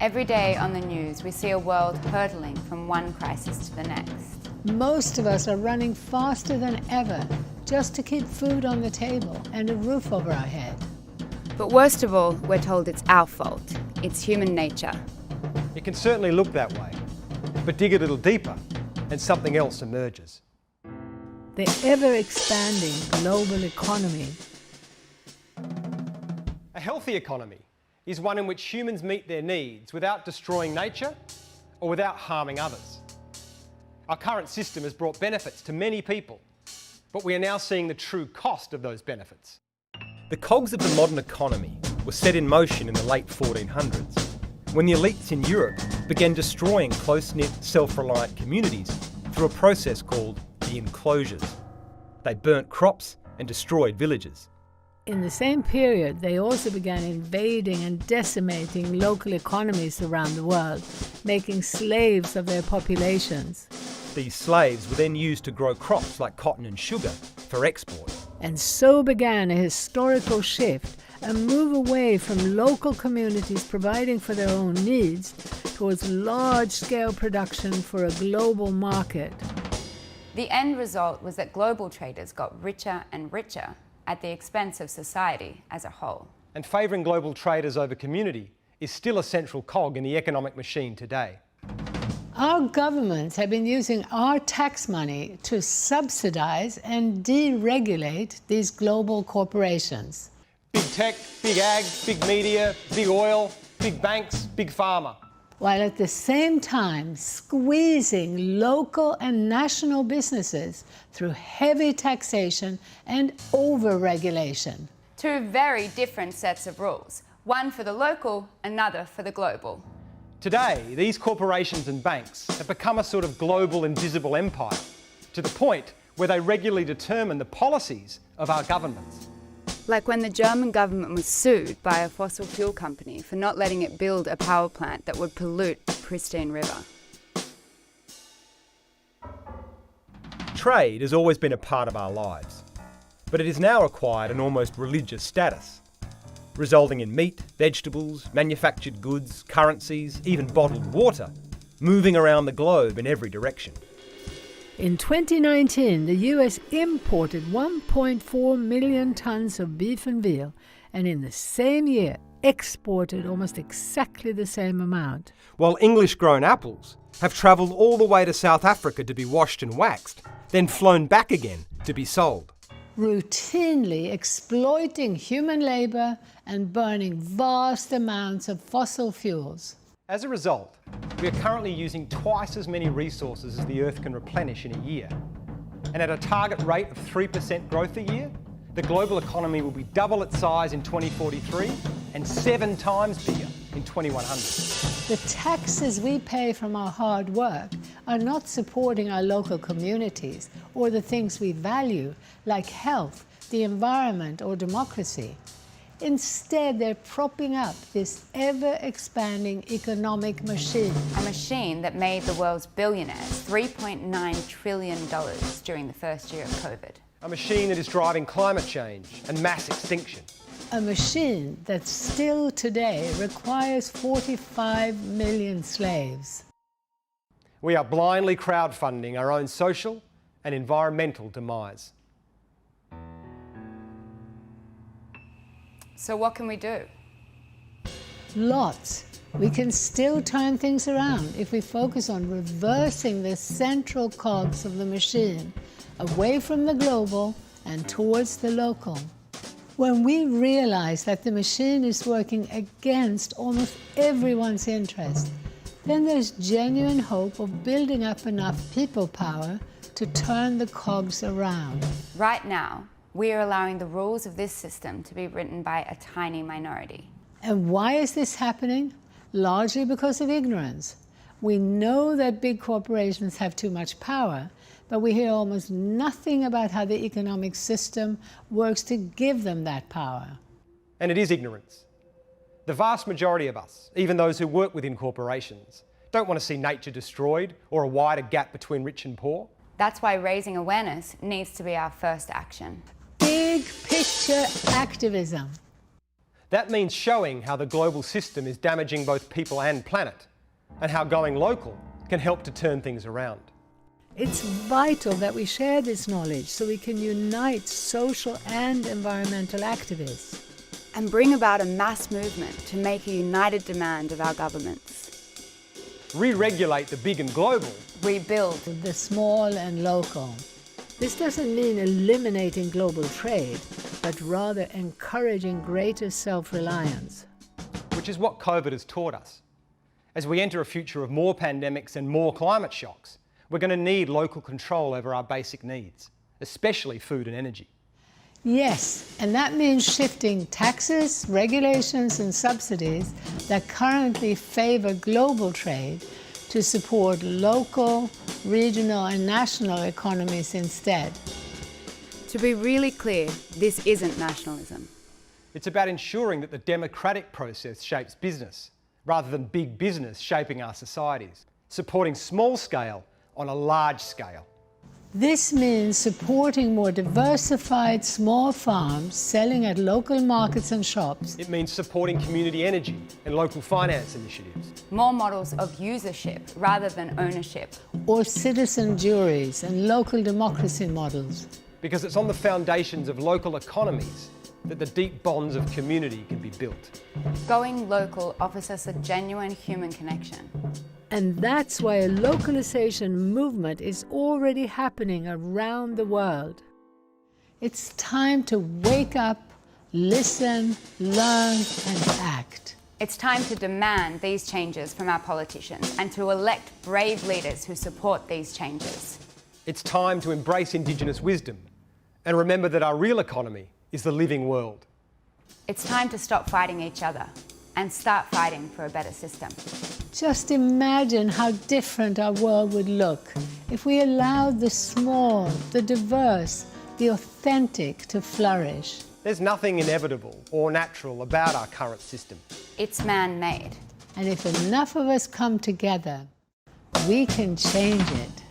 Every day on the news, we see a world hurtling from one crisis to the next. Most of us are running faster than ever just to keep food on the table and a roof over our head. But worst of all, we're told it's our fault. It's human nature. It can certainly look that way, but dig a little deeper and something else emerges. The ever-expanding global economy. A healthy economy is one in which humans meet their needs without destroying nature or without harming others. Our current system has brought benefits to many people, but we are now seeing the true cost of those benefits. The cogs of the modern economy were set in motion in the late 1400s, when the elites in Europe began destroying close-knit, self-reliant communities through a process called the enclosures. They burnt crops and destroyed villages. In the same period, they also began invading and decimating local economies around the world, making slaves of their populations. These slaves were then used to grow crops like cotton and sugar for export. And so began a historical shift, a move away from local communities providing for their own needs towards large-scale production for a global market. The end result was that global traders got richer and richer at the expense of society as a whole. And favouring global traders over community is still a central cog in the economic machine today. Our governments have been using our tax money to subsidize and deregulate these global corporations. Big tech, big ag, big media, big oil, big banks, big pharma. While at the same time squeezing local and national businesses through heavy taxation and over-regulation. Two very different sets of rules, one for the local, another for the global. Today, these corporations and banks have become a sort of global invisible empire, to the point where they regularly determine the policies of our governments. Like when the German government was sued by a fossil fuel company for not letting it build a power plant that would pollute a pristine river. Trade has always been a part of our lives, but it has now acquired an almost religious status, resulting in meat, vegetables, manufactured goods, currencies, even bottled water, moving around the globe in every direction. In 2019, the US imported 1.4 million tons of beef and veal, and in the same year exported almost exactly the same amount. While English-grown apples have travelled all the way to South Africa to be washed and waxed, then flown back again to be sold. Routinely exploiting human labour and burning vast amounts of fossil fuels. As a result, we are currently using twice as many resources as the Earth can replenish in a year. And at a target rate of 3% growth a year, the global economy will be double its size in 2043 and 7 times bigger in 2100. The taxes we pay from our hard work are not supporting our local communities or the things we value, like health, the environment, or democracy. Instead, they're propping up this ever-expanding economic machine. A machine that made the world's billionaires $3.9 trillion during the first year of COVID. A machine that is driving climate change and mass extinction. A machine that still today requires 45 million slaves. We are blindly crowdfunding our own social and environmental demise. So what can we do? Lots. We can still turn things around if we focus on reversing the central cogs of the machine, away from the global and towards the local. When we realize that the machine is working against almost everyone's interest, then there's genuine hope of building up enough people power to turn the cogs around. Right now, we are allowing the rules of this system to be written by a tiny minority. And why is this happening? Largely because of ignorance. We know that big corporations have too much power, but we hear almost nothing about how the economic system works to give them that power. And it is ignorance. The vast majority of us, even those who work within corporations, don't want to see nature destroyed or a wider gap between rich and poor. That's why raising awareness needs to be our first action. Big picture activism. That means showing how the global system is damaging both people and planet, and how going local can help to turn things around. It's vital that we share this knowledge so we can unite social and environmental activists. And bring about a mass movement to make a united demand of our governments. Re-regulate the big and global. Rebuild The small and local. This doesn't mean eliminating global trade, but rather encouraging greater self-reliance. Which is what COVID has taught us. As we enter a future of more pandemics and more climate shocks, we're going to need local control over our basic needs, especially food and energy. Yes, and that means shifting taxes, regulations and subsidies that currently favor global trade to support local, regional and national economies instead. To be really clear, this isn't nationalism. It's about ensuring that the democratic process shapes business, rather than big business shaping our societies, supporting small scale on a large scale. This means supporting more diversified small farms selling at local markets and shops. It means supporting community energy and local finance initiatives. More models of usership rather than ownership. Or citizen juries and local democracy models. Because it's on the foundations of local economies that the deep bonds of community can be built. Going local offers us a genuine human connection. And that's why a localization movement is already happening around the world. It's time to wake up, listen, learn, and act. It's time to demand these changes from our politicians and to elect brave leaders who support these changes. It's time to embrace Indigenous wisdom and remember that our real economy is the living world. It's time to stop fighting each other and start fighting for a better system. Just imagine how different our world would look if we allowed the small, the diverse, the authentic to flourish. There's nothing inevitable or natural about our current system. It's man-made. And if enough of us come together, we can change it.